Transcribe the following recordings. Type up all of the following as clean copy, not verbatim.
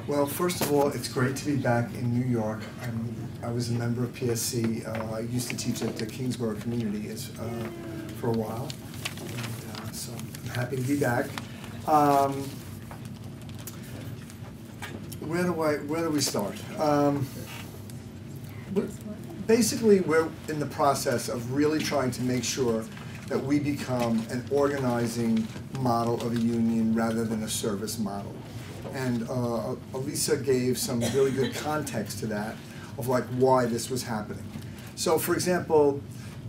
Well, first of all, it's great to be back in New York. I was a member of PSC. I used to teach at the Kingsborough Community for a while, and, so I'm happy to be back. Where do we start? Basically, we're in the process of really trying to make sure that we become an organizing model of a union rather than a service model. And Alisa gave some really good context to that, of like why this was happening. So for example,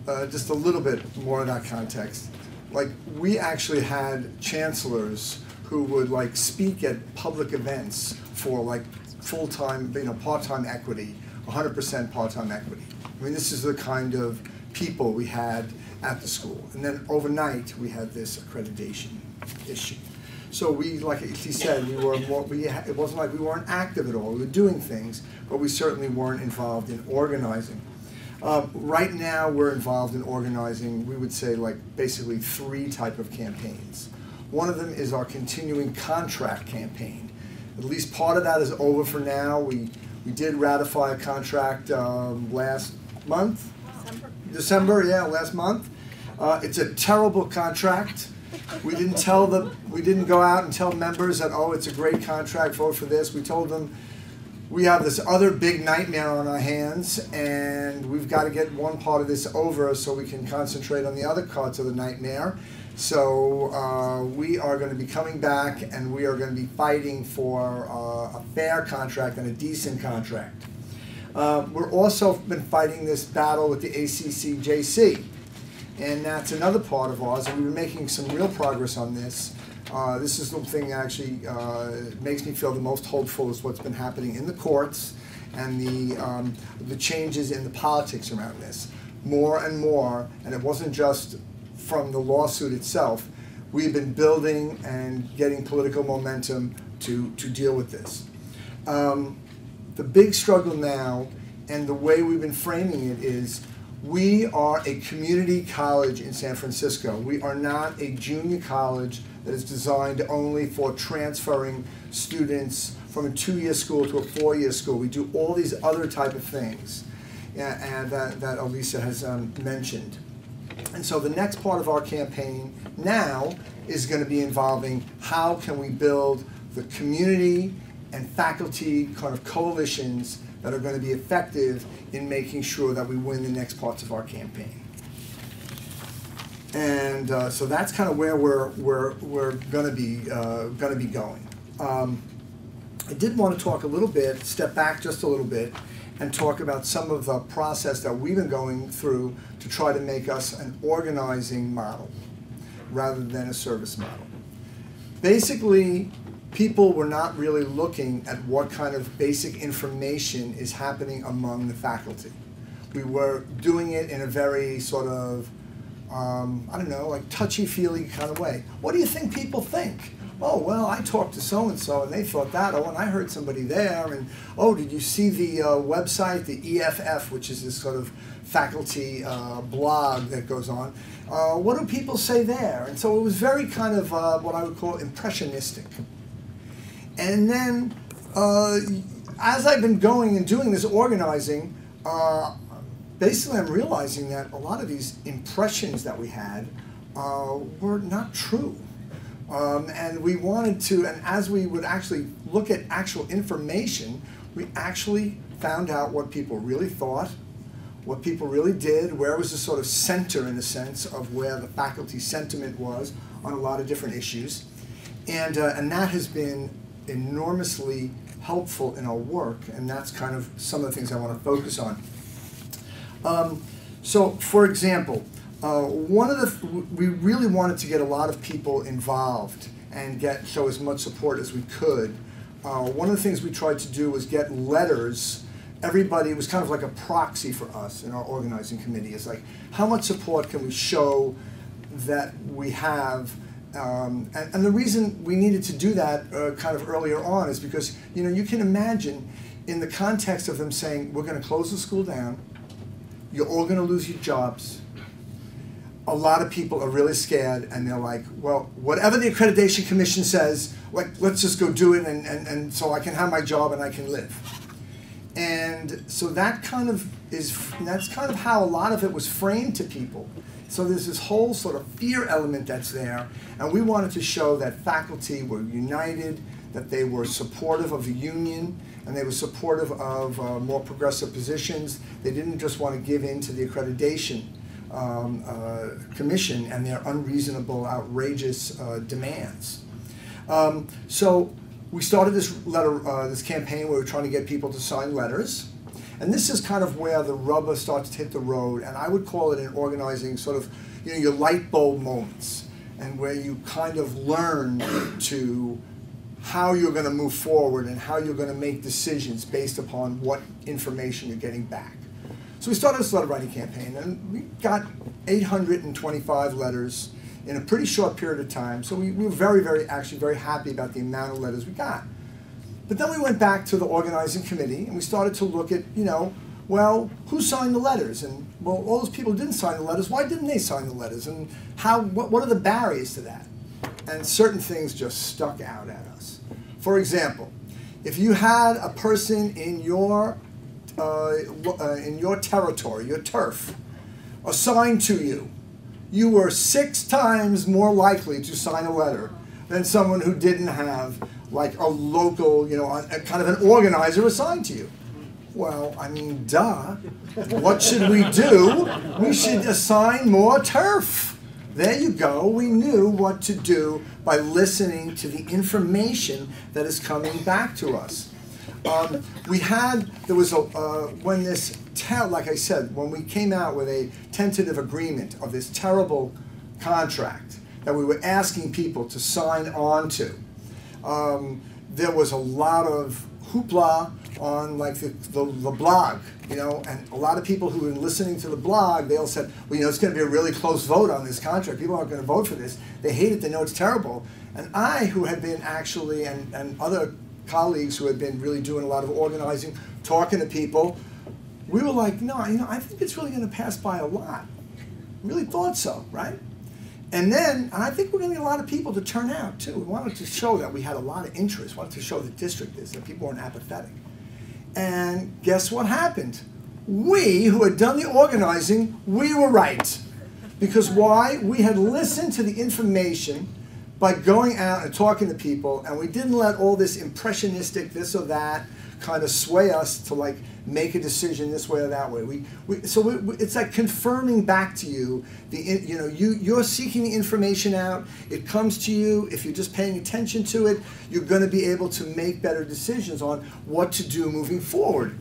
just a little bit more of that context, like we actually had chancellors who would like speak at public events for like full-time, part-time equity, 100% part-time equity. I mean, this is the kind of people we had at the school. And then overnight, we had this accreditation issue. So we, like he said, it wasn't like we weren't active at all. We were doing things, but we certainly weren't involved in organizing. Right now, we're involved in organizing, we would say, like basically 3 types of campaigns. One of them is our continuing contract campaign. At least part of that is over for now. We did ratify a contract last month. December, yeah, last month. It's a terrible contract. We didn't go out and tell members that, oh, it's a great contract, vote for this. We told them we have this other big nightmare on our hands, and we've got to get one part of this over so we can concentrate on the other parts of the nightmare. So we are going to be coming back, and we are going to be fighting for a fair contract and a decent contract. We're also been fighting this battle with the ACCJC. And that's another part of ours, and we've been making some real progress on this. This is the thing that actually makes me feel the most hopeful is what's been happening in the courts and the changes in the politics around this. More and more, and it wasn't just from the lawsuit itself, we've been building and getting political momentum to deal with this. The big struggle now, and the way we've been framing it is, we are a community college in San Francisco. We are not a junior college that is designed only for transferring students from a 2-year school to a 4-year school. We do all these other type of things and that Alisa has mentioned. And so the next part of our campaign now is going to be involving how can we build the community and faculty kind of coalitions that are going to be effective in making sure that we win the next parts of our campaign. And so that's kind of where we're going to be going. I did want to talk a little bit, step back just a little bit, and talk about some of the process that we've been going through to try to make us an organizing model rather than a service model. Basically, people were not really looking at what kind of basic information is happening among the faculty. We were doing it in a very sort of, I don't know, like touchy-feely kind of way. What do you think people think? Oh, well, I talked to so-and-so and they thought that. Oh, and I heard somebody there. And, oh, did you see the website, the EFF, which is this sort of faculty blog that goes on? What do people say there? And so it was very kind of what I would call impressionistic. And then, as I've been going and doing this organizing, basically I'm realizing that a lot of these impressions that we had were not true. And we wanted to, and as we would actually look at actual information, we actually found out what people really thought, what people really did, where was the sort of center, in a sense, of where the faculty sentiment was on a lot of different issues. And that has been enormously helpful in our work, and that's kind of some of the things I want to focus on. So, for example, we really wanted to get a lot of people involved and show as much support as we could. One of the things we tried to do was get letters. Everybody, it was kind of like a proxy for us in our organizing committee. It's like, how much support can we show that we have? And the reason we needed to do that kind of earlier on is because, you can imagine in the context of them saying, we're going to close the school down, you're all going to lose your jobs. A lot of people are really scared, and they're like, well, whatever the Accreditation Commission says, like, let's just go do it and so I can have my job and I can live. And so that's kind of how a lot of it was framed to people. So there's this whole sort of fear element that's there, and we wanted to show that faculty were united, that they were supportive of the union, and they were supportive of more progressive positions. They didn't just want to give in to the Accreditation Commission and their unreasonable, outrageous demands. So we started this this campaign where we were trying to get people to sign letters. And this is kind of where the rubber starts to hit the road, and I would call it an organizing sort of, your light bulb moments, and where you kind of learn to how you're going to move forward and how you're going to make decisions based upon what information you're getting back. So we started this letter writing campaign, and we got 825 letters in a pretty short period of time. So we were actually very happy about the amount of letters we got. But then we went back to the organizing committee and we started to look at, well, who signed the letters? And, well, all those people who didn't sign the letters, why didn't they sign the letters? And what are the barriers to that? And certain things just stuck out at us. For example, if you had a person in your territory, your turf, assigned to you, you were 6 times more likely to sign a letter than someone who didn't have like a local, kind of an organizer assigned to you. Well, I mean, duh. What should we do? We should assign more turf. There you go. We knew what to do by listening to the information that is coming back to us. Like I said, when we came out with a tentative agreement of this terrible contract that we were asking people to sign on to, there was a lot of hoopla on like the blog, and a lot of people who were listening to the blog, they all said, well, it's going to be a really close vote on this contract. People aren't going to vote for this. They hate it. They know it's terrible. And I, who had been actually, and other colleagues who had been really doing a lot of organizing, talking to people, we were like, no, I think it's really going to pass by a lot. Really thought so, right? And I think we're going to get a lot of people to turn out, too. We wanted to show that we had a lot of interest. We wanted to show the district this, that people weren't apathetic. And guess what happened? We, who had done the organizing, we were right. Because why? We had listened to the information by going out and talking to people, and we didn't let all this impressionistic this or that kind of sway us to like make a decision this way or that way. It's like confirming back to you you're seeking the information out. It comes to you. If you're just paying attention to it, you're going to be able to make better decisions on what to do moving forward.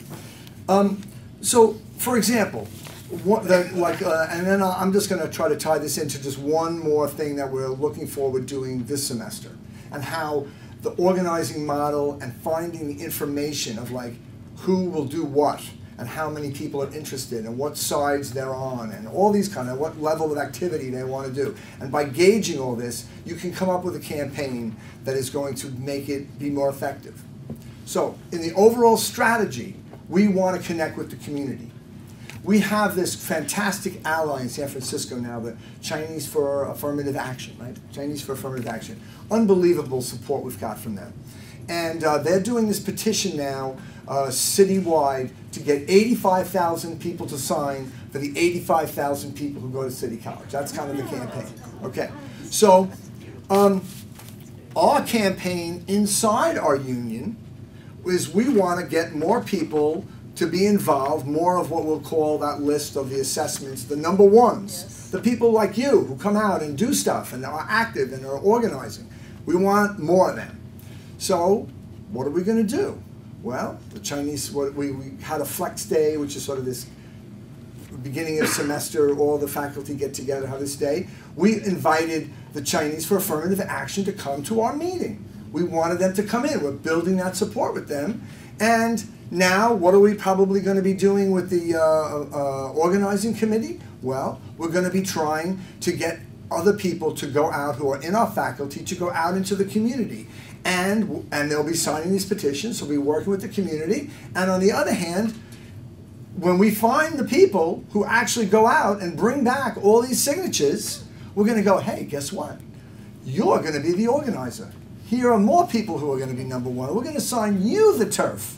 So, for example, and then I'm just going to try to tie this into just one more thing that we're looking forward doing this semester, and how the organizing model and finding the information of like who will do what and how many people are interested and what sides they're on and all these kind of what level of activity they want to do. And by gauging all this, you can come up with a campaign that is going to make it be more effective. So in the overall strategy, we want to connect with the community. We have this fantastic ally in San Francisco now, the Chinese for Affirmative Action, right? Chinese for Affirmative Action. Unbelievable support we've got from them. And they're doing this petition now citywide to get 85,000 people to sign for the 85,000 people who go to City College. That's kind of the campaign. Okay, so our campaign inside our union is we want to get more people to be involved, more of what we'll call that list of the assessments, the number ones, yes. The people like you who come out and do stuff and are active and are organizing. We want more of them. So what are we going to do? Well, the Chinese, we had a flex day, which is sort of this beginning of semester, all the faculty get together, have this day. We invited the Chinese for Affirmative Action to come to our meeting. We wanted them to come in. We're building that support with them. And now, what are we probably going to be doing with the organizing committee? Well, we're going to be trying to get other people to go out who are in our faculty to go out into the community. And they'll be signing these petitions, so we'll be working with the community. And on the other hand, when we find the people who actually go out and bring back all these signatures, we're going to go, hey, guess what? You're going to be the organizer. here are more people who are going to be number one. We're going to assign you the turf,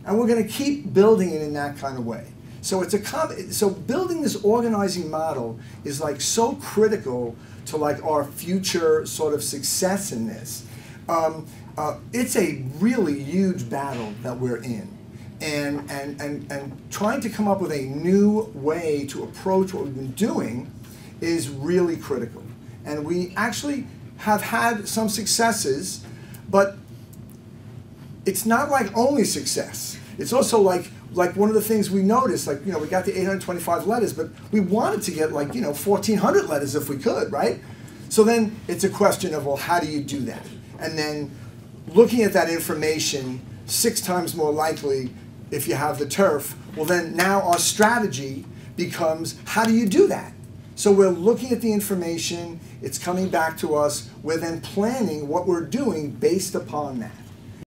and we're going to keep building it in that kind of way. So so building this organizing model is like so critical to like our future sort of success in this. It's a really huge battle that we're in, and trying to come up with a new way to approach what we've been doing is really critical. And we actually have had some successes, but it's not like only success. It's also like one of the things we noticed, like, we got the 825 letters, but we wanted to get 1,400 letters if we could, right? So then it's a question of, well, how do you do that? And then looking at that information, 6 times more likely if you have the turf, well then now our strategy becomes, how do you do that? So we're looking at the information, it's coming back to us, we're then planning what we're doing based upon that.